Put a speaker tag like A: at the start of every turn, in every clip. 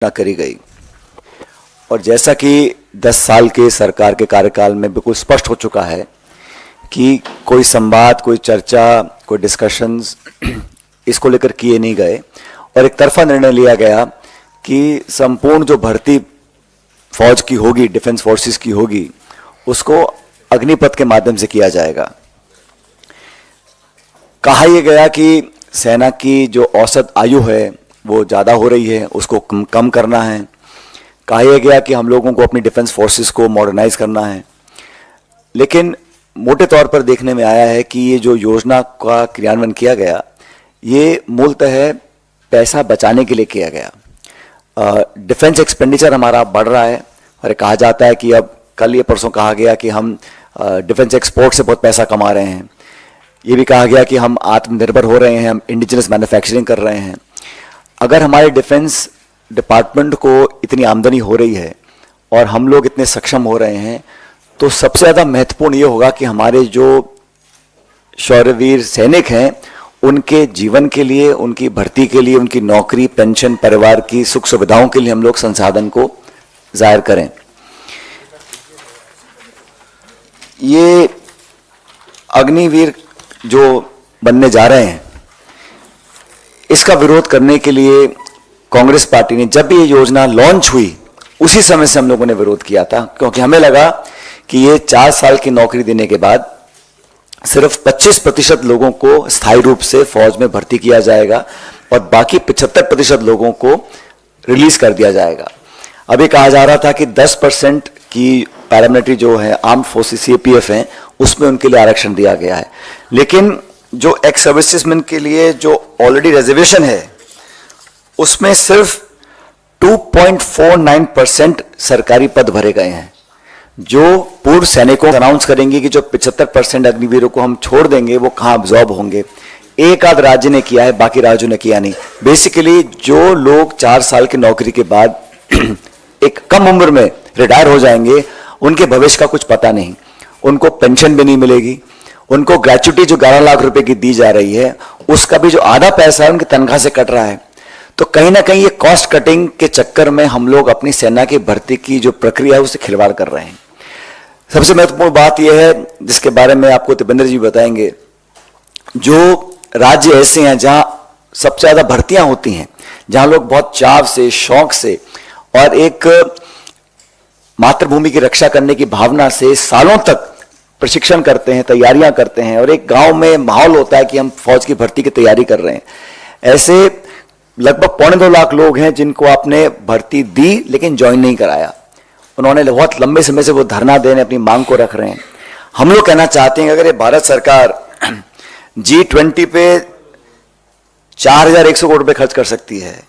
A: घोषणा करी गई और जैसा कि 10 साल के सरकार के कार्यकाल में बिल्कुल स्पष्ट हो चुका है कि कोई संवाद, कोई चर्चा, कोई डिस्कशंस इसको लेकर किए नहीं गए और एक तरफा निर्णय लिया गया कि संपूर्ण जो भर्ती फौज की होगी, डिफेंस फोर्सेस की होगी, उसको अग्निपथ के माध्यम से किया जाएगा। कहा यह गया कि सेना की जो औसत आयु है वो ज़्यादा हो रही है, उसको कम करना है। कहा यह गया कि हम लोगों को अपनी डिफेंस फोर्सेस को मॉडर्नाइज करना है। लेकिन मोटे तौर पर देखने में आया है कि ये जो योजना का क्रियान्वयन किया गया, ये मूलतः पैसा बचाने के लिए किया गया। डिफेंस एक्सपेंडिचर हमारा बढ़ रहा है और कहा जाता है कि अब कल ये परसों कहा गया कि हम डिफेंस एक्सपोर्ट से बहुत पैसा कमा रहे हैं। ये भी कहा गया कि हम आत्मनिर्भर हो रहे हैं, हम इंडिजिनस मैन्युफैक्चरिंग कर रहे हैं। अगर हमारे डिफेंस डिपार्टमेंट को इतनी आमदनी हो रही है और हम लोग इतने सक्षम हो रहे हैं, तो सबसे ज़्यादा महत्वपूर्ण ये होगा कि हमारे जो शौर्यवीर सैनिक हैं उनके जीवन के लिए, उनकी भर्ती के लिए, उनकी नौकरी, पेंशन, परिवार की सुख सुविधाओं के लिए हम लोग संसाधन को जाहिर करें। ये अग्निवीर जो बनने जा रहे हैं, इसका विरोध करने के लिए कांग्रेस पार्टी ने, जब भी ये योजना लॉन्च हुई उसी समय से हम लोगों ने विरोध किया था, क्योंकि हमें लगा कि ये 4 साल की नौकरी देने के बाद सिर्फ 25% लोगों को स्थायी रूप से फौज में भर्ती किया जाएगा और बाकी 75% लोगों को रिलीज कर दिया जाएगा। अभी कहा जा रहा था कि 10% की पैरामिलिट्री जो है आर्म्ड फोर्सेस सीएपीएफ हैं, उसमें उनके लिए आरक्षण दिया गया है। लेकिन जो एक्स सर्विसेजमैन के लिए जो ऑलरेडी रिजर्वेशन है, उसमें सिर्फ 2.49% सरकारी पद भरे गए हैं। जो पूर्व सैनिकों अनाउंस करेंगे कि जो 75% अग्निवीरों को हम छोड़ देंगे, वो कहाँ अब्जॉर्ब होंगे। एक आध राज्य ने किया है, बाकी राज्यों ने किया नहीं। बेसिकली जो लोग 4 साल की नौकरी के बाद एक कम उम्र में रिटायर हो जाएंगे, उनके भविष्य का कुछ पता नहीं, उनको पेंशन भी नहीं मिलेगी, उनको ग्रेच्युटी जो 11 लाख रुपए की दी जा रही है, उसका भी जो आधा पैसा है उनकी तनख्वाह से कट रहा है। तो कहीं ना कहीं ये कॉस्ट कटिंग के चक्कर में हम लोग अपनी सेना की भर्ती की जो प्रक्रिया है उससे खिलवाड़ कर रहे हैं। सबसे महत्वपूर्ण बात यह है, जिसके बारे में आपको दीपेंद्र जी बताएंगे, जो राज्य ऐसे हैं जहां सबसे ज्यादा भर्तियां होती हैं, जहां लोग बहुत चाव से, शौक से और एक मातृभूमि की रक्षा करने की भावना से सालों तक प्रशिक्षण करते हैं, तैयारियां करते हैं और एक गांव में माहौल होता है कि हम फौज की भर्ती की तैयारी कर रहे हैं। ऐसे लगभग 2.25 लाख लोग हैं जिनको आपने भर्ती दी लेकिन ज्वाइन नहीं कराया। उन्होंने बहुत लंबे समय से वो धरना देने अपनी मांग को रख रहे हैं। हम लोग कहना चाहते हैं कि अगर ये भारत सरकार G20 पे 4100 करोड़ रुपए खर्च कर सकती है,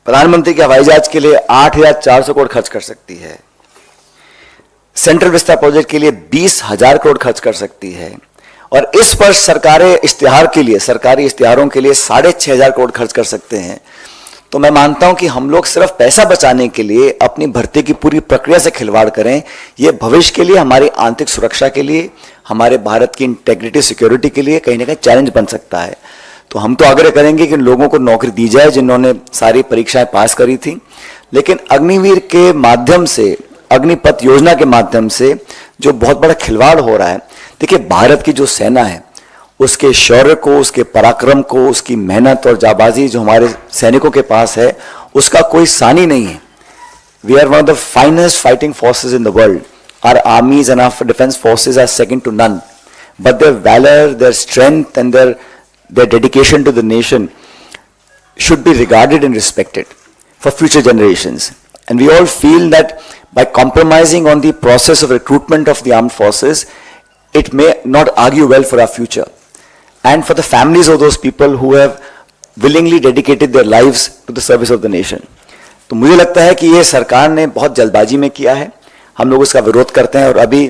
A: प्रधानमंत्री के हवाई जहाज के लिए 8400 करोड़ खर्च कर सकती है, सेंट्रल विस्ता प्रोजेक्ट के लिए 20,000 करोड़ खर्च कर सकती है और इस पर सरकारी इश्तिहारों के लिए 6,500 करोड़ खर्च कर सकते हैं, तो मैं मानता हूं कि हम लोग सिर्फ पैसा बचाने के लिए अपनी भर्ती की पूरी प्रक्रिया से खिलवाड़ करें, यह भविष्य के लिए, हमारी आंतरिक सुरक्षा के लिए, हमारे भारत की इंटेग्रिटी, सिक्योरिटी के लिए कहीं ना कहीं चैलेंज बन सकता है। तो हम तो आग्रह करेंगे कि लोगों को नौकरी दी जाए जिन्होंने सारी परीक्षाएं पास करी थी, लेकिन अग्निवीर के माध्यम से, अग्निपथ योजना के माध्यम से जो बहुत बड़ा खिलवाड़ हो रहा है, देखिए भारत की जो सेना है उसके शौर्य को, उसके पराक्रम को, उसकी मेहनत और जाबाजी जो हमारे सैनिकों के पास है, उसका कोई सानी नहीं है। We are one of the finest fighting forces in the world. Our armies and our defence forces are second to none, but their valour, their strength and their dedication to the nation should be regarded and respected for future generations. And we all feel that by compromising on the process of recruitment of the armed forces, it may not argue well for our future and for the families of those people who have willingly dedicated their lives to the service of the nation. तो मुझे लगता है कि ये सरकार ने बहुत जल्दबाजी में किया है, हम लोग इसका विरोध करते हैं। और अभी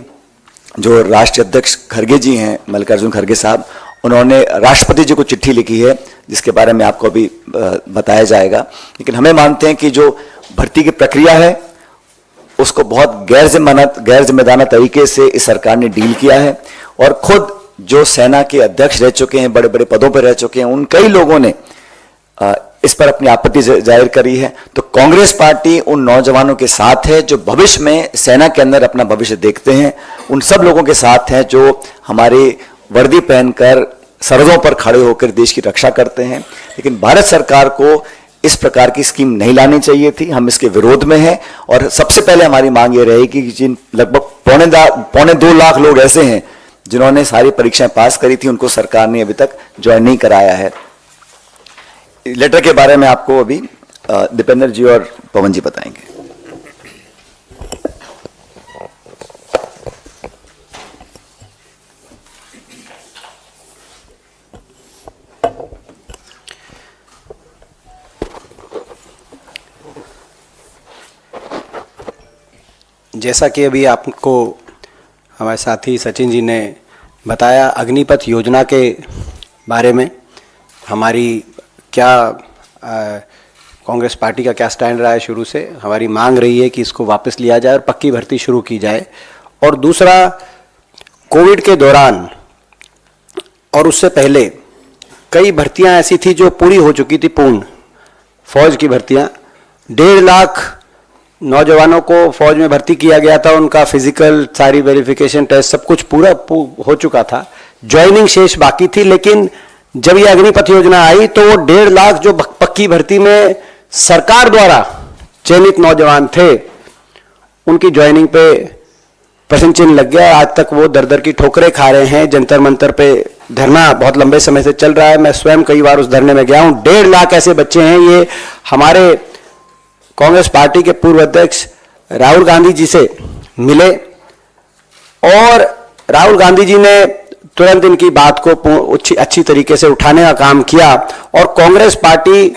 A: जो राष्ट्रीय अध्यक्ष खड़गे जी हैं, मल्लिकार्जुन खड़गे साहब, उन्होंने राष्ट्रपति जी को चिट्ठी लिखी है जिसके बारे में आपको अभी बताया जाएगा। लेकिन हमें मानते हैं कि जो भर्ती की प्रक्रिया है उसको बहुत गैर जिम्मेदाराना तरीके से इस सरकार ने डील किया है और खुद जो सेना के अध्यक्ष रह चुके हैं, बड़े बड़े पदों पर रह चुके हैं, उन कई लोगों ने इस पर अपनी आपत्ति जाहिर करी है। तो कांग्रेस पार्टी उन नौजवानों के साथ है जो भविष्य में सेना के अंदर अपना भविष्य देखते हैं, उन सब लोगों के साथ हैं जो हमारी वर्दी पहनकर सरहदों पर खड़े होकर देश की रक्षा करते हैं। लेकिन भारत सरकार को इस प्रकार की स्कीम नहीं लानी चाहिए थी, हम इसके विरोध में हैं। और सबसे पहले हमारी मांग ये रहेगी कि जिन लगभग पौने 2 लाख लोग ऐसे हैं जिन्होंने सारी परीक्षाएं पास करी थी, उनको सरकार ने अभी तक ज्वाइन नहीं कराया है। लेटर के बारे में आपको अभी दीपेंद्र जी और पवन जी बताएंगे।
B: जैसा कि अभी आपको हमारे साथी सचिन जी ने बताया, अग्निपथ योजना के बारे में हमारी क्या कांग्रेस पार्टी का क्या स्टैंड रहा है। शुरू से हमारी मांग रही है कि इसको वापस लिया जाए और पक्की भर्ती शुरू की जाए। और दूसरा, कोविड के दौरान और उससे पहले कई भर्तियां ऐसी थी जो पूरी हो चुकी थी, पूर्ण फौज की भर्तियां। 1.5 लाख नौजवानों को फौज में भर्ती किया गया था, उनका फिजिकल, सारी वेरिफिकेशन टेस्ट सब कुछ पूरा हो चुका था, ज्वाइनिंग शेष बाकी थी। लेकिन जब ये अग्निपथ योजना आई तो वो 1.5 लाख जो पक्की भर्ती में सरकार द्वारा चयनित नौजवान थे, उनकी ज्वाइनिंग पे प्रश्न चिन्ह लग गया। आज तक वो दर दर की ठोकरें खा रहे हैं। जंतर मंतर पे धरना बहुत लंबे समय से चल रहा है, मैं स्वयं कई बार उस धरने में गया हूं। 1.5 लाख ऐसे बच्चे हैं। ये हमारे कांग्रेस पार्टी के पूर्व अध्यक्ष राहुल गांधी जी से मिले और राहुल गांधी जी ने तुरंत इनकी बात को अच्छी तरीके से उठाने का काम किया। और कांग्रेस पार्टी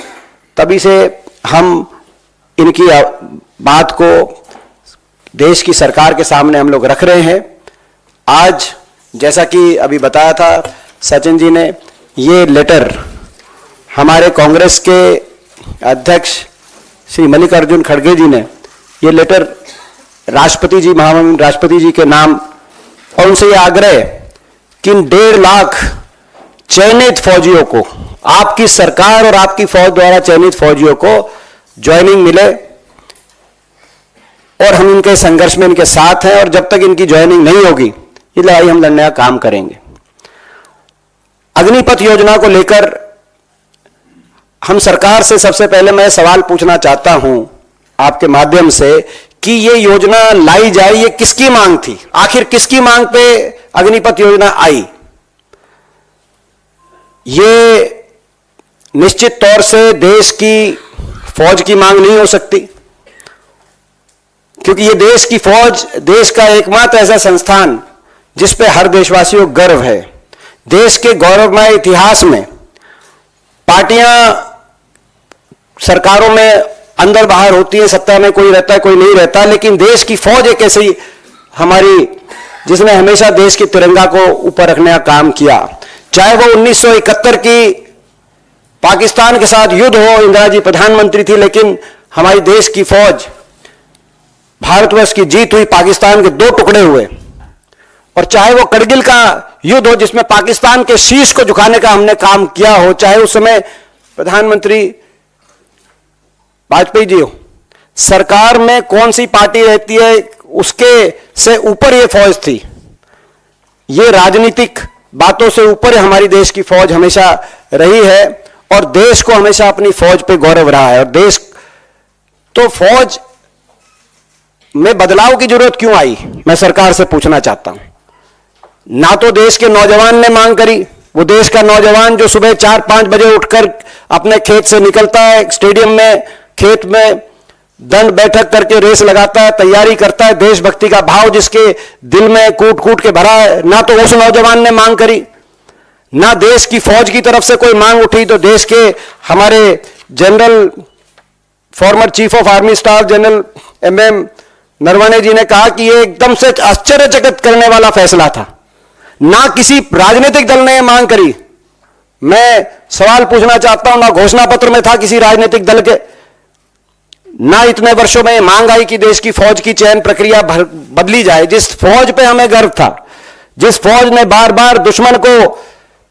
B: तभी से हम इनकी बात को देश की सरकार के सामने हम लोग रख रहे हैं। आज जैसा कि अभी बताया था सचिन जी ने, ये लेटर हमारे कांग्रेस के अध्यक्ष श्री मल्लिकार्जुन खड़गे जी ने ये लेटर राष्ट्रपति जी, महामहिम राष्ट्रपति जी के नाम, और उनसे ये आग्रह कि इन 1.5 लाख चयनित फौजियों को, आपकी सरकार और आपकी फौज द्वारा चयनित फौजियों को ज्वाइनिंग मिले। और हम इनके संघर्ष में इनके साथ हैं और जब तक इनकी ज्वाइनिंग नहीं होगी ये लड़ाई हम लड़ने का काम करेंगे। अग्निपथ योजना को लेकर हम सरकार से सबसे पहले मैं सवाल पूछना चाहता हूं आपके माध्यम से कि ये योजना लाई जाए, ये किसकी मांग थी? आखिर किसकी मांग पे अग्निपथ योजना आई? ये निश्चित तौर से देश की फौज की मांग नहीं हो सकती, क्योंकि ये देश की फौज देश का एकमात्र ऐसा संस्थान जिस पे हर देशवासी को गर्व है। देश के गौरवमय इतिहास में पार्टियां सरकारों में अंदर बाहर होती है, सत्ता में कोई रहता है कोई नहीं रहता, लेकिन देश की फौज एक ऐसी हमारी जिसने हमेशा देश के तिरंगा को ऊपर रखने का काम किया। चाहे वो 1971 की पाकिस्तान के साथ युद्ध हो, इंदिरा जी प्रधानमंत्री थी, लेकिन हमारी देश की फौज, भारतवर्ष की जीत हुई, पाकिस्तान के 2 टुकड़े हुए। और चाहे वो करगिल का युद्ध हो जिसमें पाकिस्तान के शीश को झुकाने का हमने काम किया हो, चाहे उस समय प्रधानमंत्री वाजपेयी जी हो, सरकार में कौन सी पार्टी रहती है उसके से ऊपर ये फौज थी। ये राजनीतिक बातों से ऊपर हमारी देश की फौज हमेशा रही है और देश को हमेशा अपनी फौज पे गौरव रहा है। और देश तो फौज में बदलाव की जरूरत क्यों आई, मैं सरकार से पूछना चाहता हूं। ना तो देश के नौजवान ने मांग करी, वो देश का नौजवान जो सुबह 4-5 बजे उठकर अपने खेत से निकलता है, स्टेडियम में खेत में दंड बैठक करके रेस लगाता है, तैयारी करता है, देशभक्ति का भाव जिसके दिल में कूट कूट के भरा है, ना तो उस नौजवान ने मांग करी, ना देश की फौज की तरफ से कोई मांग उठी। तो देश के हमारे general, former chief of army staff general MM Naravane ji ने कहा कि ये एकदम से आश्चर्यचकित करने वाला फैसला था। ना किसी राजनीतिक दल ने मांग करी। मैं सवाल पूछना चाहता हूं, ना घोषणा पत्र में था किसी राजनीतिक दल के, ना इतने वर्षों में मांग आई कि देश की फौज की चयन प्रक्रिया बदली जाए। जिस फौज पे हमें गर्व था, जिस फौज ने बार बार दुश्मन को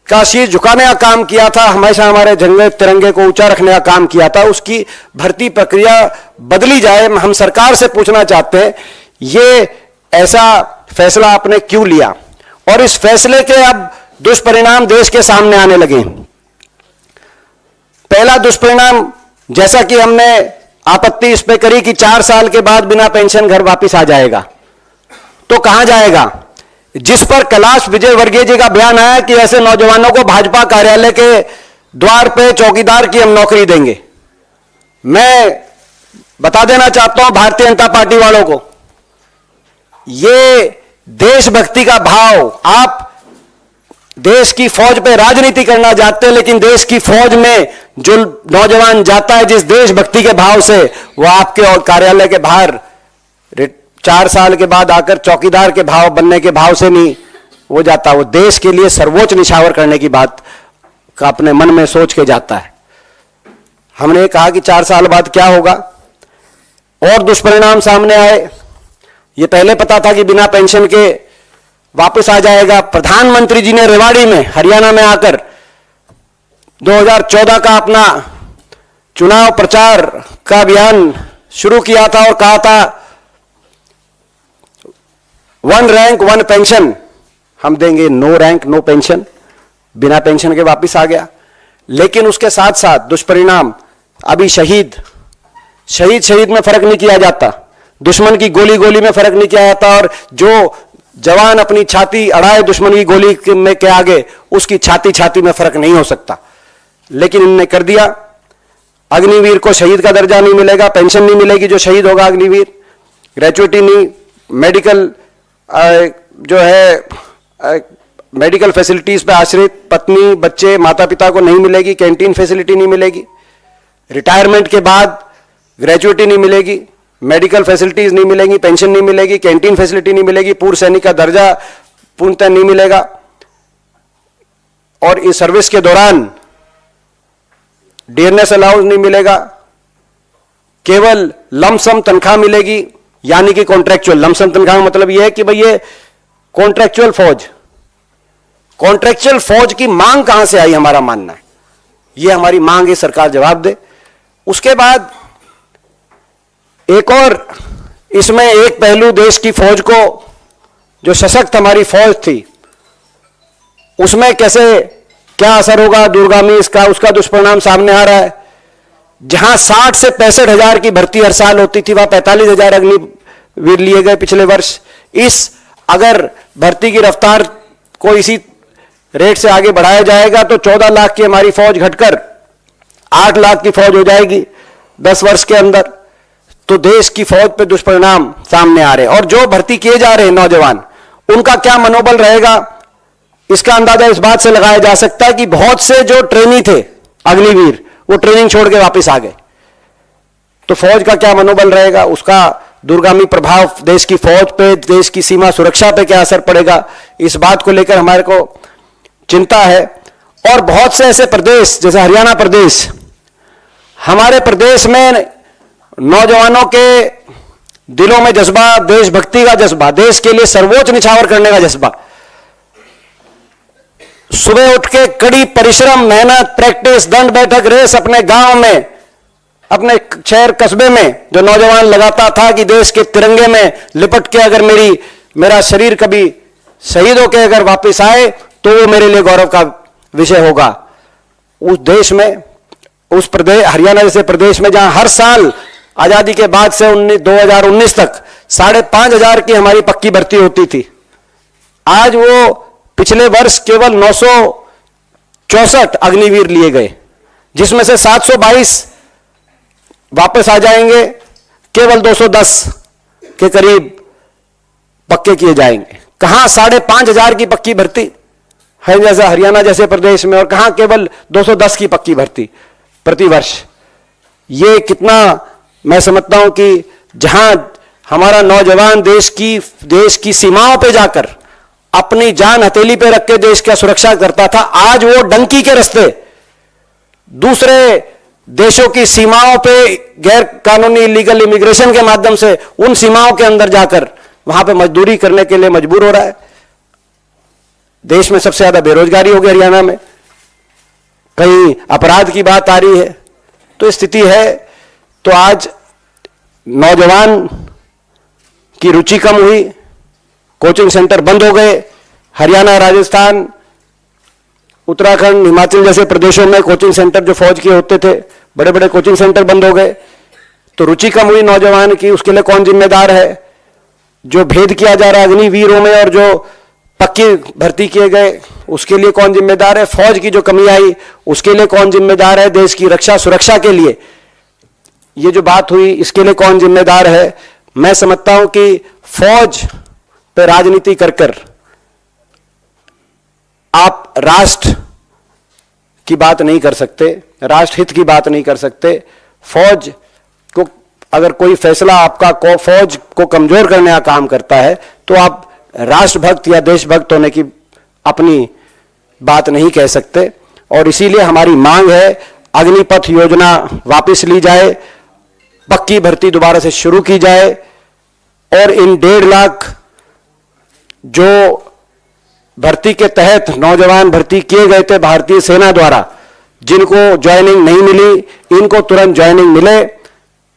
B: का शीश झुकाने का काम किया था, हमेशा हमारे झंडे तिरंगे को ऊंचा रखने का काम किया था, उसकी भर्ती प्रक्रिया बदली जाए। हम सरकार से पूछना चाहते हैं ये ऐसा फैसला आपने क्यों लिया, और इस फैसले के अब दुष्परिणाम देश के सामने आने लगे। पहला दुष्परिणाम, जैसा कि हमने आपत्ति इस पे करी कि 4 साल के बाद बिना पेंशन घर वापस आ जाएगा, तो कहां जाएगा? जिस पर कैलाश विजयवर्गीय जी का बयान आया कि ऐसे नौजवानों को भाजपा कार्यालय के द्वार पे चौकीदार की हम नौकरी देंगे। मैं बता देना चाहता हूं भारतीय जनता पार्टी वालों को, ये देशभक्ति का भाव, आप देश की फौज पे राजनीति करना चाहते हैं, लेकिन देश की फौज में जो नौजवान जाता है जिस देशभक्ति के भाव से, वो आपके कार्यालय के बाहर 4 साल के बाद आकर चौकीदार के भाव बनने के भाव से नहीं वो जाता, वो देश के लिए सर्वोच्च निछावर करने की बात का अपने मन में सोच के जाता है। हमने कहा कि 4 साल बाद क्या होगा, और दुष्परिणाम सामने आए। ये पहले पता था कि बिना पेंशन के वापस आ जाएगा। प्रधानमंत्री जी ने रेवाड़ी में, हरियाणा में आकर 2014 का अपना चुनाव प्रचार का अभियान शुरू किया था और कहा था 1 रैंक 1 पेंशन हम देंगे, नो रैंक नो पेंशन, बिना पेंशन के वापस आ गया। लेकिन उसके साथ साथ दुष्परिणाम, अभी शहीद में फर्क नहीं किया जाता, दुश्मन की गोली में फर्क नहीं किया जाता, और जो जवान अपनी छाती अड़ाए दुश्मन की गोली में के आगे, उसकी छाती में फर्क नहीं हो सकता। लेकिन इनने कर दिया। अग्निवीर को शहीद का दर्जा नहीं मिलेगा, पेंशन नहीं मिलेगी जो शहीद होगा अग्निवीर, ग्रेचुइटी नहीं, मेडिकल जो है मेडिकल फैसिलिटीज पे आश्रित पत्नी बच्चे माता पिता को नहीं मिलेगी, कैंटीन फैसिलिटी नहीं मिलेगी, रिटायरमेंट के बाद ग्रेचुइटी नहीं मिलेगी, मेडिकल फैसिलिटीज नहीं मिलेंगी, पेंशन नहीं मिलेगी, कैंटीन फैसिलिटी नहीं मिलेगी, पूर्व सैनिक का दर्जा पूर्णतः नहीं मिलेगा, और इस सर्विस के दौरान डियरनेस अलाउंस नहीं मिलेगा, केवल लमसम तनख्वाह मिलेगी, यानी कि कॉन्ट्रैक्चुअल। लमसम तनख्वाह का मतलब यह है कि भाई ये कॉन्ट्रैक्चुअल फौज की मांग कहां से आई, हमारा मानना है ये हमारी मांग है, सरकार जवाब दे। उसके बाद एक और इसमें एक पहलू, देश की फौज को, जो सशक्त हमारी फौज थी, उसमें कैसे क्या असर होगा दूरगामी, इसका उसका दुष्परिणाम सामने आ रहा है। जहां 60 से 65 हजार की भर्ती हर साल होती थी, वहां 45 हजार अग्निवीर लिए गए पिछले वर्ष। इस अगर भर्ती की रफ्तार को इसी रेट से आगे बढ़ाया जाएगा तो 14 लाख की हमारी फौज घटकर 8 लाख की फौज हो जाएगी 10 वर्ष के अंदर। तो देश की फौज पे दुष्परिणाम सामने आ रहे हैं, और जो भर्ती किए जा रहे हैं नौजवान, उनका क्या मनोबल रहेगा, इसका अंदाजा इस बात से लगाया जा सकता है कि बहुत से जो ट्रेनी थे अग्निवीर, वो ट्रेनिंग छोड़ के वापस आ गए। तो फौज का क्या मनोबल रहेगा, उसका दूरगामी प्रभाव देश की फौज पे, देश की सीमा सुरक्षा पे क्या असर पड़ेगा, इस बात को लेकर हमारे को चिंता है। और बहुत से ऐसे प्रदेश जैसे हरियाणा प्रदेश, हमारे प्रदेश में नौजवानों के दिलों में जज्बा, देशभक्ति का जज्बा, देश के लिए सर्वोच्च निछावर करने का जज्बा, सुबह उठ के कड़ी परिश्रम, मेहनत, प्रैक्टिस, दंड बैठक, रेस अपने गांव में, अपने शहर कस्बे में जो नौजवान लगाता था कि देश के तिरंगे में लिपट के अगर मेरा शरीर कभी शहीद होकर अगर वापस आए तो वो मेरे लिए गौरव का विषय होगा। उस देश में, उस प्रदेश हरियाणा जैसे प्रदेश में जहां हर साल आजादी के बाद से 2019 तक 5,500 की हमारी पक्की भर्ती होती थी, आज वो पिछले वर्ष केवल 964 अग्निवीर लिए गए, जिसमें से 722 वापस आ जाएंगे, केवल 210 के करीब पक्के किए जाएंगे। कहां 5,500 की पक्की भर्ती है जैसा हरियाणा जैसे प्रदेश में, और कहां केवल 210 की पक्की भर्ती प्रति वर्ष। ये कितना, मैं समझता हूं कि जहां हमारा नौजवान देश की सीमाओं पे जाकर अपनी जान हथेली पे रख के देश का सुरक्षा करता था, आज वो डंकी के रास्ते दूसरे देशों की सीमाओं पे गैर कानूनी इलीगल इमिग्रेशन के माध्यम से उन सीमाओं के अंदर जाकर वहां पे मजदूरी करने के लिए मजबूर हो रहा है। देश में सबसे ज्यादा बेरोजगारी हो गई हरियाणा में, कहीं अपराध की बात आ रही है, तो स्थिति है। तो आज नौजवान की रुचि कम हुई, कोचिंग सेंटर बंद हो गए। हरियाणा, राजस्थान, उत्तराखंड, हिमाचल जैसे प्रदेशों में कोचिंग सेंटर जो फौज के होते थे, बड़े बड़े कोचिंग सेंटर बंद हो गए। तो रुचि कम हुई नौजवान की, उसके लिए कौन जिम्मेदार है? जो भेद किया जा रहा है अग्निवीरों में और जो पक्की भर्ती किए गए, उसके लिए कौन जिम्मेदार है? फौज की जो कमी आई, उसके लिए कौन जिम्मेदार है? देश की रक्षा सुरक्षा के लिए ये जो बात हुई, इसके लिए कौन जिम्मेदार है? मैं समझता हूं कि फौज पे राजनीति कर कर आप राष्ट्र की बात नहीं कर सकते, राष्ट्र हित की बात नहीं कर सकते। फौज को अगर कोई फैसला आपका फौज को कमजोर करने का काम करता है, तो आप राष्ट्रभक्त या देशभक्त होने की अपनी बात नहीं कह सकते। और इसीलिए हमारी मांग है, अग्निपथ योजना वापस ली जाए, पक्की भर्ती दोबारा से शुरू की जाए, और इन 1.5 लाख जो भर्ती के तहत नौजवान भर्ती किए गए थे भारतीय सेना द्वारा, जिनको ज्वाइनिंग नहीं मिली, इनको तुरंत ज्वाइनिंग मिले।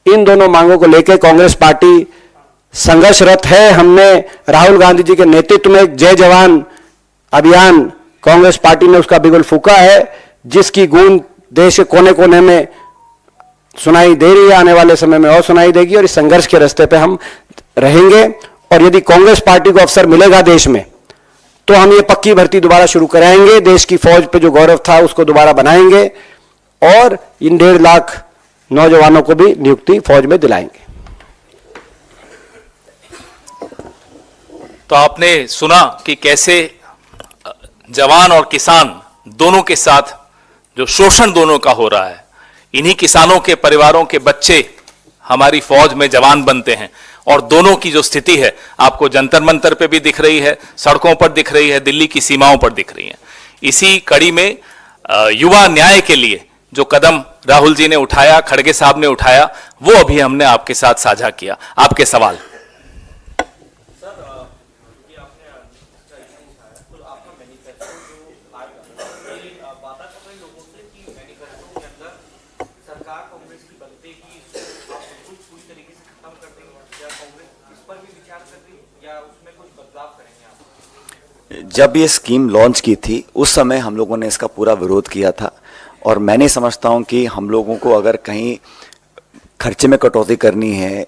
B: इन दोनों मांगों को लेकर कांग्रेस पार्टी संघर्षरत है। हमने राहुल गांधी जी के नेतृत्व में एक जय जवान अभियान कांग्रेस पार्टी ने उसका बिगुल फूंका है, जिसकी गूंज देश के कोने कोने में सुनाई दे रही है, आने वाले समय में और सुनाई देगी। और इस संघर्ष के रास्ते पे हम रहेंगे, और यदि कांग्रेस पार्टी को अवसर मिलेगा देश में, तो हम ये पक्की भर्ती दोबारा शुरू कराएंगे, देश की फौज पे जो गौरव था उसको दोबारा बनाएंगे, और इन 1.5 लाख नौजवानों को भी नियुक्ति फौज में दिलाएंगे।
C: तो आपने सुना कि कैसे जवान और किसान दोनों के साथ जो शोषण दोनों का हो रहा है, इन्हीं किसानों के परिवारों के बच्चे हमारी फौज में जवान बनते हैं, और दोनों की जो स्थिति है आपको जंतर मंतर पे भी दिख रही है, सड़कों पर दिख रही है, दिल्ली की सीमाओं पर दिख रही है। इसी कड़ी में युवा न्याय के लिए जो कदम राहुल जी ने उठाया, खड़गे साहब ने उठाया, वो अभी हमने आपके साथ साझा किया। आपके सवाल।
A: जब ये स्कीम लॉन्च की थी उस समय हम लोगों ने इसका पूरा विरोध किया था, और मैं नहीं समझता हूं कि हम लोगों को अगर कहीं खर्चे में कटौती करनी है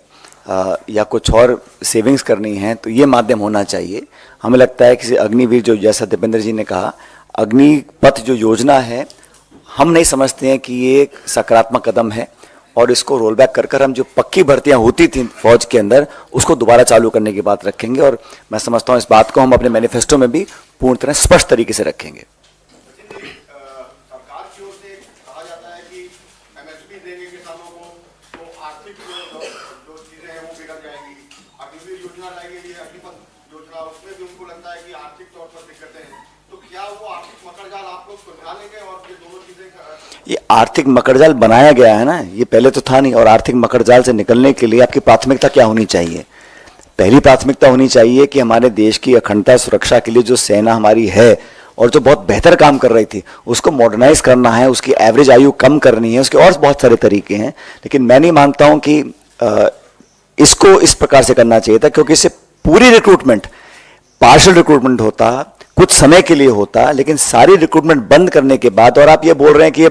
A: या कुछ और सेविंग्स करनी है तो ये माध्यम होना चाहिए। हमें लगता है कि अग्निवीर, जो जैसा दीपेंद्र जी ने कहा, अग्निपथ जो योजना है, हम नहीं समझते हैं कि ये एक सकारात्मक कदम है, और इसको रोल बैक कर कर हम जो पक्की भर्तियां होती थी फौज के अंदर उसको दोबारा चालू करने की बात रखेंगे। और मैं समझता हूं इस बात को हम अपने मैनिफेस्टो में भी पूर्ण तरह स्पष्ट तरीके से रखेंगे।
D: सरकार की ओर से कहा जाता है कि एमएसपी देंगे किसानों को, तो आर्थिक जो चीजें हैं वो बिगड़ जाएंगी। अग्निवीर योजना लाई गई है, अग्निपथ योजना, उसमें भी उनको लगता है कि आर्थिक तौर पर दिक्कतें हैं। तो क्या वो आर्थिक मकड़जाल आप लोग सुलझा लेंगे? और ये दोनों चीजें,
A: ये आर्थिक मकड़जाल बनाया गया है ना, ये पहले तो था नहीं। और आर्थिक मकड़जाल से निकलने के लिए आपकी प्राथमिकता क्या होनी चाहिए? पहली प्राथमिकता होनी चाहिए कि हमारे देश की अखंडता सुरक्षा के लिए जो सेना हमारी है और जो बहुत बेहतर काम कर रही थी उसको मॉडर्नाइज करना है, उसकी एवरेज आयु कम करनी है, उसके और बहुत सारे तरीके हैं। लेकिन मैं नहीं मानता हूं कि इसको इस प्रकार से करना चाहिए था, क्योंकि इससे पूरी रिक्रूटमेंट, पार्शियल रिक्रूटमेंट होता, कुछ समय के लिए होता, लेकिन सारी रिक्रूटमेंट बंद करने के बाद, और आप ये बोल रहे हैं कि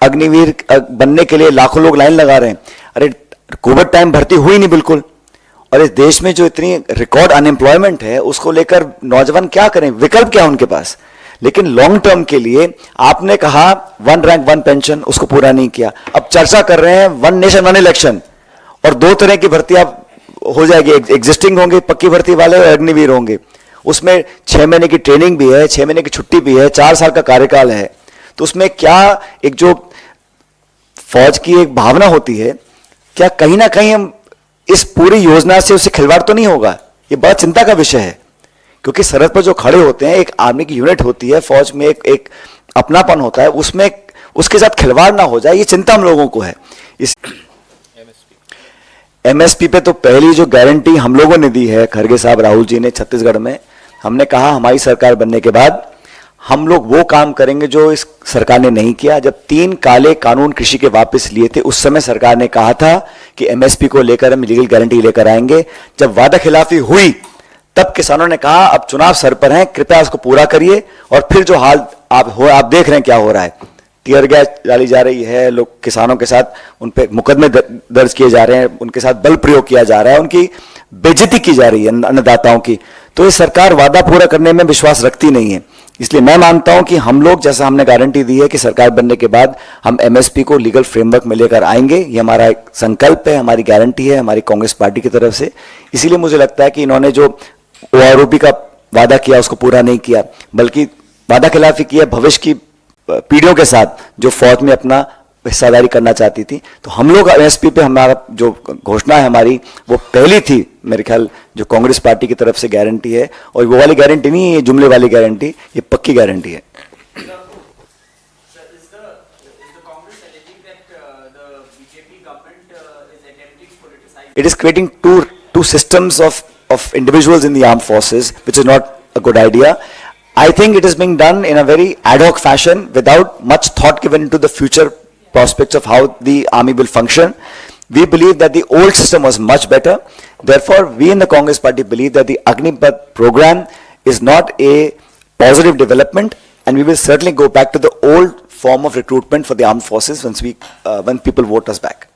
A: अग्निवीर बनने के लिए लाखों लोग लाइन लगा रहे हैं। अरे कोविड टाइम भर्ती हुई नहीं बिल्कुल, और इस देश में जो इतनी रिकॉर्ड अनएम्प्लॉयमेंट है उसको लेकर नौजवान क्या करें? विकल्प क्या उनके पास? लेकिन लॉन्ग टर्म के लिए आपने कहा 1 रैंक 1 पेंशन, उसको पूरा नहीं किया। अब चर्चा कर रहे हैं 1 नेशन 1 इलेक्शन, और 2 तरह की भर्ती आप हो जाएगी, एग्जिस्टिंग होंगे पक्की भर्ती वाले और अग्निवीर होंगे। उसमें 6 महीने की ट्रेनिंग भी है, 6 महीने की छुट्टी भी है, 4 साल का कार्यकाल है। तो उसमें क्या एक जो फौज की एक भावना होती है, क्या कहीं ना कहीं हम इस पूरी योजना से उससे खिलवाड़ तो नहीं होगा? ये बड़ा चिंता का विषय है, क्योंकि सरहद पर जो खड़े होते हैं, एक आर्मी की यूनिट होती है, फौज में एक अपनापन होता है, उसमें उसके साथ खिलवाड़ ना हो जाए, ये चिंता हम लोगों को है। इस एमएसपी पे तो पहली जो गारंटी हम लोगों ने दी है, खड़गे साहब, राहुल जी ने छत्तीसगढ़ में, हमने कहा हमारी सरकार बनने के बाद हम लोग वो काम करेंगे जो इस सरकार ने नहीं किया। जब 3 काले कानून कृषि के वापस लिए थे, उस समय सरकार ने कहा था कि एमएसपी को लेकर हम लीगल गारंटी लेकर आएंगे। जब वादा खिलाफी हुई तब किसानों ने कहा अब चुनाव सर पर हैं, कृपया उसको पूरा करिए। और फिर जो हाल आप देख रहे हैं क्या हो रहा है, टीयर गैस डाली जा रही है, लोग किसानों के साथ उन पे मुकदमे दर्ज किए जा रहे हैं, उनके साथ बल प्रयोग किया जा रहा है, उनकी बेइज्जती की जा रही है अन्नदाताओं की। तो ये सरकार वादा पूरा करने में विश्वास रखती नहीं है। इसलिए मैं मानता हूं कि हम लोग, जैसा हमने गारंटी दी है कि सरकार बनने के बाद हम एमएसपी को लीगल फ्रेमवर्क में लेकर आएंगे, ये हमारा एक संकल्प है, हमारी गारंटी है हमारी कांग्रेस पार्टी की तरफ से। इसीलिए मुझे लगता है कि इन्होंने जो ओआरओपी का वादा किया उसको पूरा नहीं किया, बल्कि वादा खिलाफी किया भविष्य की पीढ़ियों के साथ जो फौज में अपना हिस्सेदारी करना चाहती थी। तो हम लोग एमएसपी पे हमारा जो घोषणा है हमारी, वो पहली थी मेरे ख्याल जो कांग्रेस पार्टी की तरफ से गारंटी है। और वो वाली गारंटी नहीं है ये जुमले वाली गारंटी, ये पक्की गारंटी है। It is creating two systems of individuals in the armed forces, which is not a good idea. I think it is being done in a very ad hoc fashion without much thought given into the future prospects of how the army will function. We believe that the old system was much better. Therefore, we in the Congress party believe that the Agnipath program is not a positive development, and we will certainly go back to the old form of recruitment for the armed forces when people vote us back.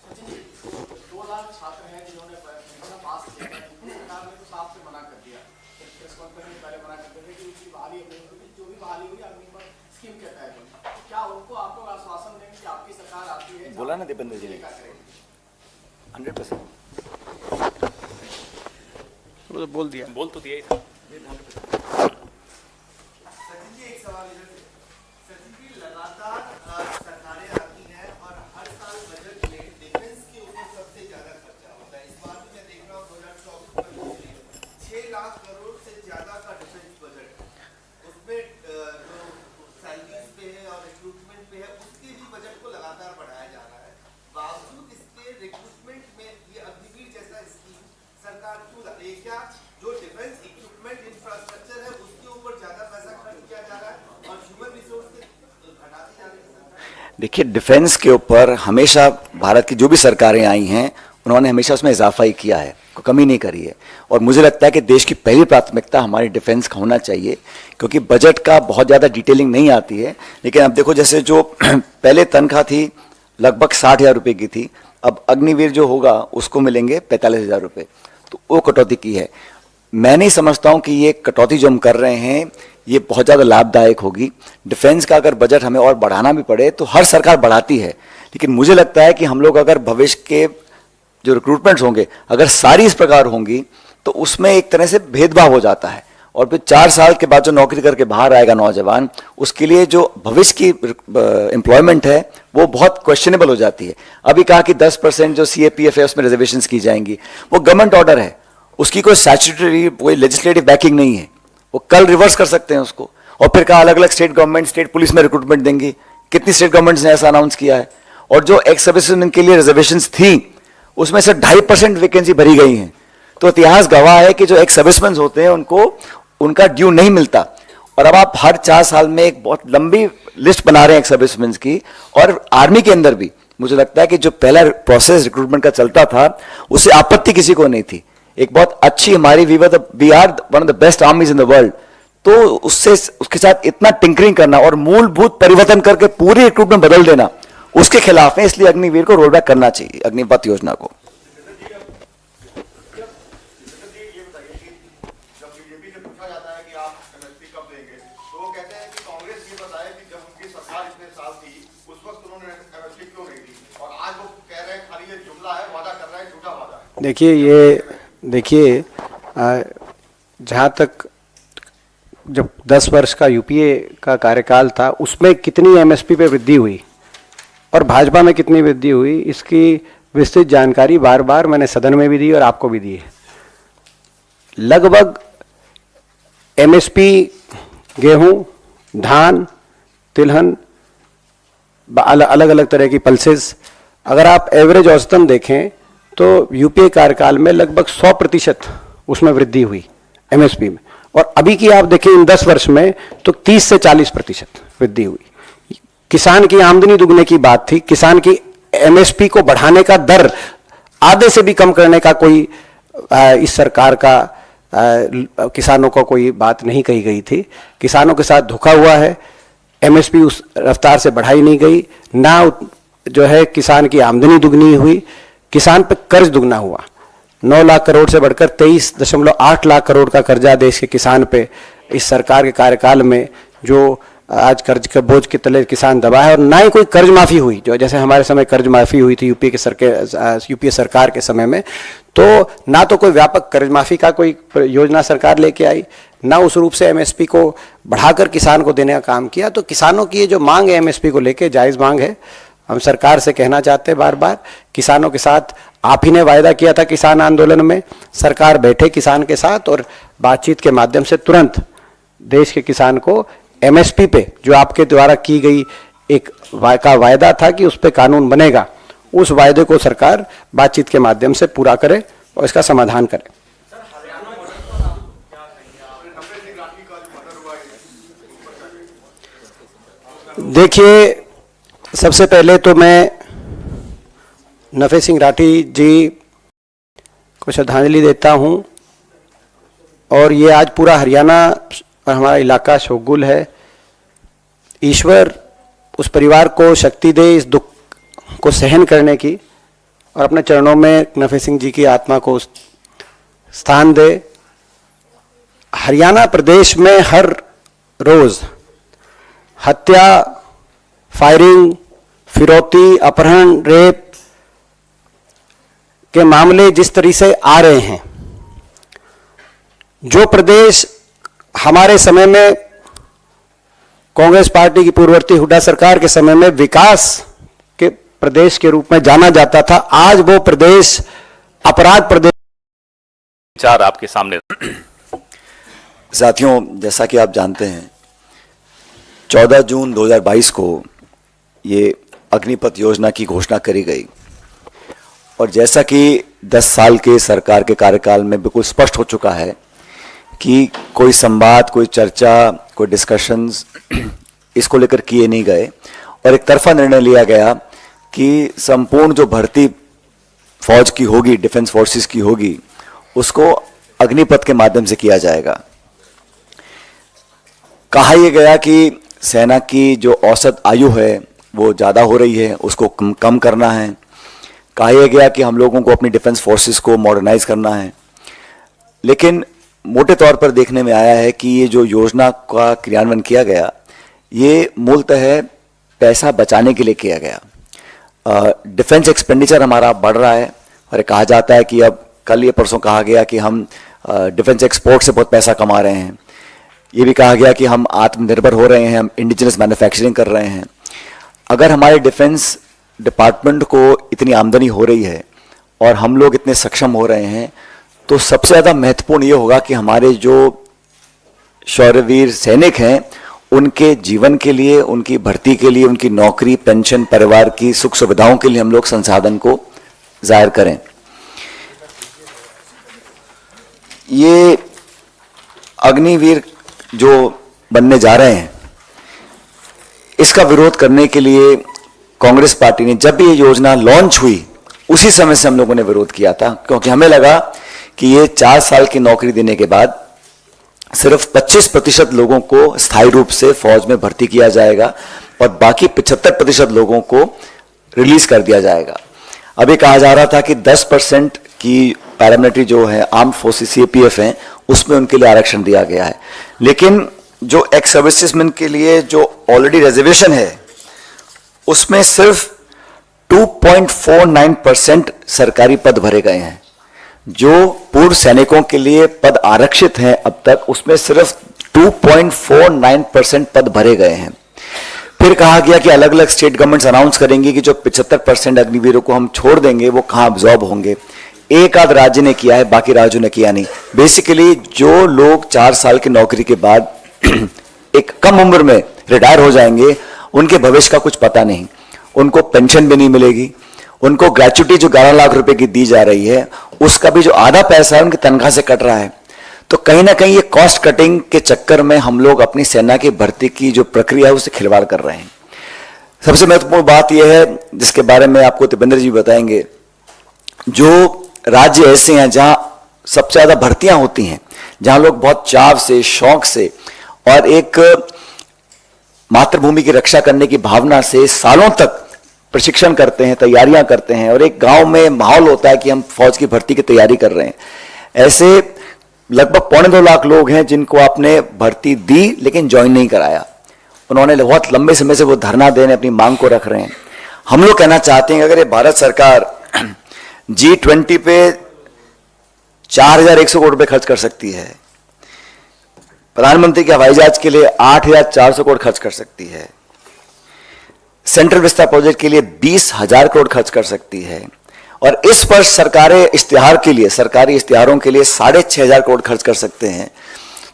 D: 2 lakh छात्र हैं जिन्होंने पास किया है, सरकार ने तो साफ से मना कर दिया। प्रेस कॉन्फ्रेंस में पहले मना कर दिया कि उसकी बहाली जो भी बहाली हुई अग्निपथ स्कीम के तहत हुई। क्या उनको आप लोग आश्वासन देंगे कि आपकी सरकार आती है?
A: बोला ना दीपेंद्र जी ने 100%।
B: वो तो बोल दिया।
C: बोल तो दिया ही था।
D: सचिन जी एक सवाल इधर से। सचिन जी लगातार सरकारें आती हैं और हर साल बजट में डिफेंस के ऊपर सबसे ज्यादा खर्चा होता है। इस बार भी मैं देख रहा हूँ 2024 में 6 लाख करोड़ से ज्यादा का डिफेंस बजट है। उसमें जो सैलरीज पे है और रिक्रूटमेंट पे है उसके भी बजट को लगातार बढ़ाया जा रहा है। बावजूद इसके रिक्रूटमेंट में ये अग्निवीर जैसा स्कीम सरकार क्यों ला रही है? क्या जो डिफेंस इक्विपमेंट इंफ्रास्ट्रक्चर है उसके ऊपर ज्यादा पैसा खर्च किया जा रहा है और ह्यूमन रिसोर्स घटाती जा रही है?
A: देखिए, डिफेंस के ऊपर हमेशा भारत की जो भी सरकारें आई हैं उन्होंने हमेशा उसमें इजाफा ही किया है, कोई कमी नहीं करी है। और मुझे लगता है कि देश की पहली प्राथमिकता हमारी डिफेंस का होना चाहिए, क्योंकि बजट का बहुत ज़्यादा डिटेलिंग नहीं आती है। लेकिन अब देखो, जैसे जो पहले तनख्वाह थी लगभग 60,000 रुपये की थी, अब अग्निवीर जो होगा उसको मिलेंगे 45,000 रुपये, तो वो कटौती की है। मैं नहीं समझता हूँ कि ये कटौती जो हम कर रहे हैं ये बहुत ज़्यादा लाभदायक होगी। डिफेंस का अगर बजट हमें और बढ़ाना भी पड़े तो हर सरकार बढ़ाती है, लेकिन मुझे लगता है कि हम लोग अगर भविष्य के जो रिक्रूटमेंट्स होंगे अगर सारी इस प्रकार होंगी तो उसमें एक तरह से भेदभाव हो जाता है। और फिर 4 साल के बाद जो नौकरी करके बाहर आएगा नौजवान, उसके लिए जो भविष्य की एम्प्लॉयमेंट है वो बहुत क्वेश्चनेबल हो जाती है। अभी कहा कि 10% जो सीएपीएफ है उसमें रिजर्वेशंस की जाएंगी, वो गवर्नमेंट ऑर्डर है, उसकी कोई स्टैट्यूटरी कोई लेजिस्लेटिव बैकिंग नहीं है, वो कल रिवर्स कर सकते हैं उसको। और फिर कहा अलग अलग स्टेट गवर्नमेंट स्टेट पुलिस में रिक्रूटमेंट देंगी, कितनी स्टेट गवर्नमेंट्स ने ऐसा अनाउंस किया है। और जो एक्स सर्विसमैन के लिए रिजर्वेशंस थी उसमें से 2.5% वैकेंसी भरी गई हैं। तो इतिहास गवाह है कि जो एक्स सर्विसमैन होते हैं उनको उनका ड्यू नहीं मिलता। और अब आप हर 4 साल में एक बहुत लंबी लिस्ट बना रहे हैं एक्स सर्विसमैन की। और आर्मी के अंदर भी मुझे लगता है कि जो पहला प्रोसेस रिक्रूटमेंट का चलता था उससे आपत्ति किसी को नहीं थी। एक बहुत अच्छी हमारी we are one of the best armies in the world. तो उसके साथ इतना टिंकरिंग करना और मूलभूत परिवर्तन करके पूरी रिक्रूटमेंट बदल देना उसके खिलाफ है। इसलिए अग्निवीर को रोल बैक करना चाहिए, अग्निपथ योजना को।
D: जब बीजेपी से पूछा जाता है कि आप एमएसपी कब देंगे तो वो कहते हैं कि कांग्रेस ये बताए कि जब उनकी सरकार इतने साल थी उस वक्त उन्होंने एमएसपी क्यों नहीं दी, और आज वो कह रहे हैं खाली ये जुमला है, वादा कर रहे हैं, झूठा वादा है।
B: देखिए जहाँ तक जब 10 वर्ष का यूपीए का कार्यकाल था उसमें कितनी एमएसपी पे वृद्धि हुई और भाजपा में कितनी वृद्धि हुई, इसकी विस्तृत जानकारी बार बार मैंने सदन में भी दी और आपको भी दी है। लगभग एमएसपी गेहूं, धान, तिलहन, अलग अलग तरह की पल्सेस, अगर आप एवरेज औसतन देखें तो यूपीए कार्यकाल में लगभग 100% उसमें वृद्धि हुई एमएसपी में। और अभी की आप देखें इन 10 वर्ष में तो 30 से 40% वृद्धि हुई। किसान की आमदनी दुगने की बात थी, किसान की एमएसपी को बढ़ाने का दर आधे से भी कम करने का कोई इस सरकार का किसानों को कोई बात नहीं कही गई थी। किसानों के साथ धोखा हुआ है, एमएसपी उस रफ्तार से बढ़ाई नहीं गई, ना जो है किसान की आमदनी दुगनी हुई, किसान पे कर्ज दुगना हुआ। 9 लाख करोड़ से बढ़कर 23.8 लाख करोड़ का कर्जा देश के किसान पे इस सरकार के कार्यकाल में जो आज कर्ज के बोझ के तले किसान दबा है। और ना ही कोई कर्ज माफी हुई, जो जैसे हमारे समय कर्ज माफी हुई थी यूपीए सरकार के समय में, तो ना तो कोई व्यापक कर्ज माफी का कोई योजना सरकार लेके आई, ना उस रूप से एमएसपी को बढ़ाकर किसान को देने का काम किया। तो किसानों की ये जो मांग है एमएसपी को लेके जायज मांग है। हम सरकार से कहना चाहते हैं बार बार, किसानों के साथ आप ही ने वायदा किया था किसान आंदोलन में, सरकार बैठे किसान के साथ और बातचीत के माध्यम से तुरंत देश के किसान को एमएसपी पे जो आपके द्वारा की गई एक वायदा था कि उस पे कानून बनेगा, उस वायदे को सरकार बातचीत के माध्यम से पूरा करे और इसका समाधान करे। देखिए, सबसे पहले तो मैं नफे सिंह राठी जी को श्रद्धांजलि देता हूं, और ये आज पूरा हरियाणा और हमारा इलाका शोकगुल है। ईश्वर उस परिवार को शक्ति दे इस दुख को सहन करने की, और अपने चरणों में नफे सिंह जी की आत्मा को स्थान दे। हरियाणा प्रदेश में हर रोज हत्या, फायरिंग, फिरौती, अपहरण, रेप के मामले जिस तरह से आ रहे हैं, जो प्रदेश हमारे समय में कांग्रेस पार्टी की पूर्ववर्ती हुड्डा सरकार के समय में विकास के प्रदेश के रूप में जाना जाता था, आज वो प्रदेश अपराध प्रदेश।
C: विचार आपके सामने।
A: साथियों, जैसा कि आप जानते हैं, 14 जून 2022 को ये अग्निपथ योजना की घोषणा करी गई, और जैसा कि 10 साल के सरकार के कार्यकाल में बिल्कुल स्पष्ट हो चुका है कि कोई संवाद, कोई चर्चा, कोई डिस्कशंस इसको लेकर किए नहीं गए, और एक तरफा निर्णय लिया गया कि संपूर्ण जो भर्ती फौज की होगी, डिफेंस फोर्सेस की होगी, उसको अग्निपथ के माध्यम से किया जाएगा। कहा यह गया कि सेना की जो औसत आयु है वो ज़्यादा हो रही है, उसको कम करना है। कहा यह गया कि हम लोगों को अपनी डिफेंस फोर्सेस को मॉडर्नाइज करना है। लेकिन मोटे तौर पर देखने में आया है कि ये जो योजना का क्रियान्वयन किया गया, ये मूलतः पैसा बचाने के लिए किया गया। डिफेंस एक्सपेंडिचर हमारा बढ़ रहा है, और कहा जाता है कि अब कल ये परसों कहा गया कि हम डिफेंस एक्सपोर्ट से बहुत पैसा कमा रहे हैं। ये भी कहा गया कि हम आत्मनिर्भर हो रहे हैं, हम इंडिजिनस मैन्युफैक्चरिंग कर रहे हैं। अगर हमारे डिफेंस डिपार्टमेंट को इतनी आमदनी हो रही है और हम लोग इतने सक्षम हो रहे हैं, तो सबसे ज़्यादा महत्वपूर्ण ये होगा कि हमारे जो शौर्यवीर सैनिक हैं, उनके जीवन के लिए, उनकी भर्ती के लिए, उनकी नौकरी, पेंशन, परिवार की सुख सुविधाओं के लिए हम लोग संसाधन को जाहिर करें। ये अग्निवीर जो बनने जा रहे हैं, इसका विरोध करने के लिए कांग्रेस पार्टी ने, जब भी ये योजना लॉन्च हुई उसी समय से हम लोगों ने विरोध किया था, क्योंकि हमें लगा कि ये 4 साल की नौकरी देने के बाद सिर्फ 25% लोगों को स्थायी रूप से फौज में भर्ती किया जाएगा और बाकी 75% लोगों को रिलीज कर दिया जाएगा। अभी कहा जा रहा था कि 10% की पैरामिलिट्री जो है आर्म्ड फोर्सेस सीएपीएफ हैं, उसमें उनके लिए आरक्षण दिया गया है। लेकिन जो एक्स सर्विसेजमैन के लिए जो ऑलरेडी रिजर्वेशन है, उसमें सिर्फ 2.49% सरकारी पद भरे गए हैं। जो पूर्व सैनिकों के लिए पद आरक्षित हैं अब तक, उसमें सिर्फ 2.49% पद भरे गए हैं। फिर कहा गया कि अलग अलग स्टेट गवर्नमेंट्स अनाउंस करेंगी कि जो 75% अग्निवीरों को हम छोड़ देंगे वो कहां अब्जॉर्ब होंगे। एक आध राज्य ने किया है, बाकी राज्यों ने किया नहीं। बेसिकली जो लोग 4 साल की नौकरी के बाद एक कम उम्र में रिटायर हो जाएंगे, उनके भविष्य का कुछ पता नहीं, उनको पेंशन भी नहीं मिलेगी, उनको ग्रेच्युटी जो 11 लाख रुपए की दी जा रही है, उसका भी जो आधा पैसा है उनकी तनख्वाह से कट रहा है। तो कहीं ना कहीं ये कॉस्ट कटिंग के चक्कर में हम लोग अपनी सेना की भर्ती की जो प्रक्रिया है उससे खिलवाड़ कर रहे हैं। सबसे महत्वपूर्ण बात यह है जिसके बारे में आपको दीपेंद्र जी बताएंगे, जो राज्य ऐसे हैं जहां सबसे ज्यादा भर्तियां होती हैं, जहां लोग बहुत चाव से, शौक से और एक मातृभूमि की रक्षा करने की भावना से सालों तक प्रशिक्षण करते हैं, तैयारियां करते हैं, और एक गांव में माहौल होता है कि हम फौज की भर्ती की तैयारी कर रहे हैं। ऐसे लगभग 2.25 लाख लोग हैं जिनको आपने भर्ती दी लेकिन ज्वाइन नहीं कराया। उन्होंने बहुत लंबे समय से वो धरना देने अपनी मांग को रख रहे हैं। हम लोग कहना चाहते हैं अगर ये भारत सरकार G20 पे 4100 करोड़ रुपए खर्च कर सकती है, प्रधानमंत्री के हवाई जहाज के लिए 8400 करोड़ खर्च कर सकती है, सेंट्रल विस्ता प्रोजेक्ट के लिए 20,000 करोड़ खर्च कर सकती है, और इस पर सरकारी इश्तिहारों के लिए 6,500 करोड़ खर्च कर सकते हैं,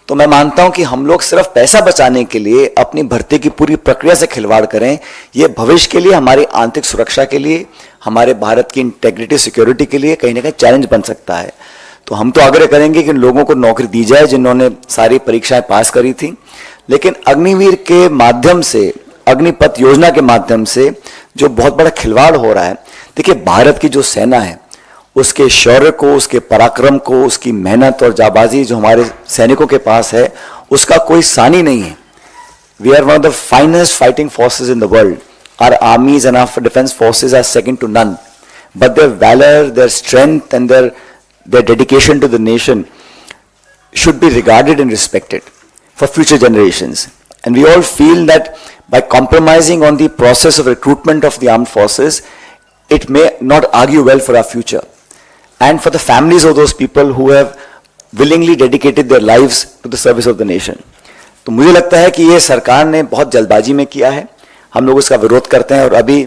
A: तो मैं मानता हूं कि हम लोग सिर्फ पैसा बचाने के लिए अपनी भर्ती की पूरी प्रक्रिया से खिलवाड़ करें। यह भविष्य के लिए, हमारी आंतरिक सुरक्षा के लिए, हमारे भारत की इंटेग्रिटी सिक्योरिटी के लिए कहीं ना कहीं चैलेंज बन सकता है। तो हम तो आग्रह करेंगे कि लोगों को नौकरी दी जाए जिन्होंने सारी परीक्षाएं पास करी थी, लेकिन अग्निवीर के माध्यम से, अग्निपथ योजना के माध्यम से जो बहुत बड़ा खिलवाड़ हो रहा है, देखिए भारत की जो सेना है उसके शौर्य को, उसके पराक्रम को, उसकी मेहनत और जाबाजी जो हमारे सैनिकों के पास है उसका कोई सानी नहीं है। We are one of the finest fighting forces in the world. Our armies and our defence forces are second to none, but their valour, their strength and their dedication to the nation should be regarded and respected for future generations. And we all feel that by compromising on the process of recruitment of the armed forces, it may not argue well for our future and for the families of those people who have willingly dedicated their lives to the service of the nation. तो मुझे लगता है कि ये सरकार ने बहुत जल्दबाजी में किया है, हम लोग इसका विरोध करते हैं। और अभी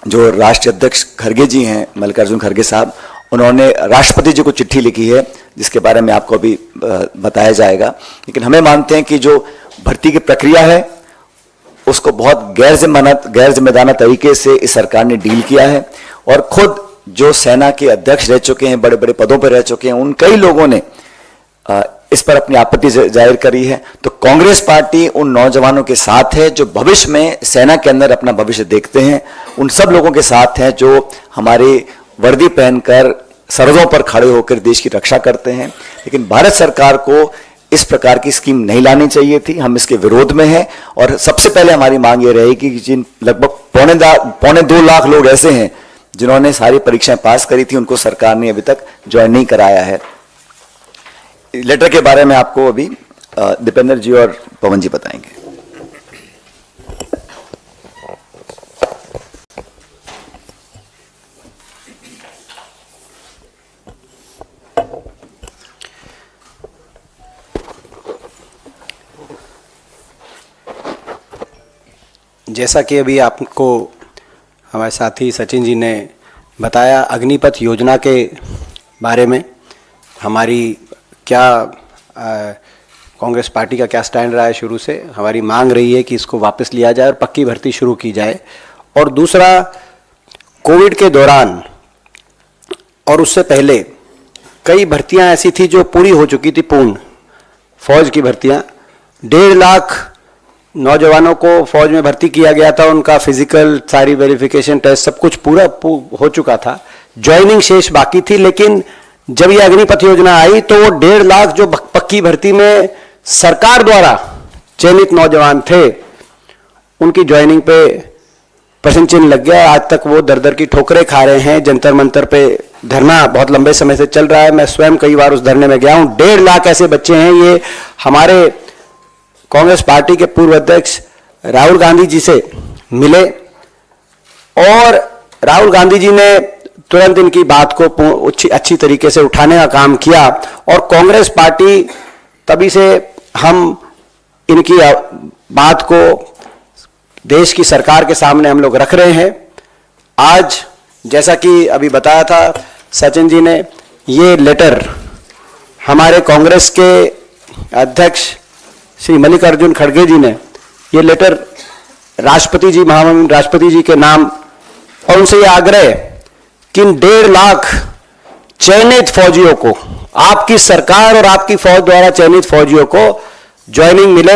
A: जो राष्ट्रीय अध्यक्ष खड़गे जी हैं, मल्लिकार्जुन खड़गे साहब, उन्होंने राष्ट्रपति जी को चिट्ठी लिखी है जिसके बारे में आपको अभी बताया जाएगा। लेकिन हमें मानते हैं कि जो भर्ती की प्रक्रिया है उसको बहुत गैर जिम्मेदाराना तरीके से इस सरकार ने डील किया है, और खुद जो सेना के अध्यक्ष रह चुके हैं, बड़े बड़े पदों पर रह चुके हैं, उन कई लोगों ने इस पर अपनी आपत्ति जाहिर करी है। तो कांग्रेस पार्टी उन नौजवानों के साथ है जो भविष्य में सेना के अंदर अपना भविष्य देखते हैं, उन सब लोगों के साथ है जो हमारी वर्दी पहनकर सरहदों पर खड़े होकर देश की रक्षा करते हैं। लेकिन भारत सरकार को इस प्रकार की स्कीम नहीं लानी चाहिए थी, हम इसके विरोध में हैं। और सबसे पहले हमारी मांग ये रहेगी कि जिन लगभग 2.25 लाख लोग ऐसे हैं जिन्होंने सारी परीक्षाएं पास करी थी, उनको सरकार ने अभी तक ज्वाइन नहीं कराया है। लेटर के बारे में आपको अभी दीपेंद्र जी और पवन जी बताएंगे।
B: जैसा कि अभी आपको हमारे साथी सचिन जी ने बताया अग्निपथ योजना के बारे में, हमारी क्या कांग्रेस पार्टी का क्या स्टैंड रहा है शुरू से, हमारी मांग रही है कि इसको वापस लिया जाए और पक्की भर्ती शुरू की जाए। और दूसरा, कोविड के दौरान और उससे पहले कई भर्तियां ऐसी थी जो पूरी हो चुकी थी, पूर्ण फौज की भर्तियां। 1.5 लाख नौजवानों को फौज में भर्ती किया गया था, उनका फिजिकल, सारी वेरिफिकेशन टेस्ट सब कुछ पूरा हो चुका था, ज्वाइनिंग शेष बाकी थी। लेकिन जब ये अग्निपथ योजना आई तो वो 1.5 लाख जो पक्की भर्ती में सरकार द्वारा चयनित नौजवान थे, उनकी ज्वाइनिंग पे प्रश्न चिन्ह लग गया। आज तक वो दर दर की ठोकरें खा रहे हैं। जंतर मंतर पे धरना बहुत लंबे समय से चल रहा है, मैं स्वयं कई बार उस धरने में गया हूं। 1.5 लाख ऐसे बच्चे हैं। ये हमारे कांग्रेस पार्टी के पूर्व अध्यक्ष राहुल गांधी जी से मिले और राहुल गांधी जी ने तुरंत इनकी बात को अच्छी तरीके से उठाने का काम किया, और कांग्रेस पार्टी तभी से हम इनकी बात को देश की सरकार के सामने हम लोग रख रहे हैं। आज जैसा कि अभी बताया था सचिन जी ने, ये लेटर हमारे कांग्रेस के अध्यक्ष श्री मल्लिकार्जुन खड़गे जी ने ये लेटर राष्ट्रपति जी, महामहिम राष्ट्रपति जी के नाम, और उनसे ये आग्रह कि इन 1.5 लाख चयनित फौजियों को आपकी सरकार और आपकी फौज द्वारा चयनित फौजियों को ज्वाइनिंग मिले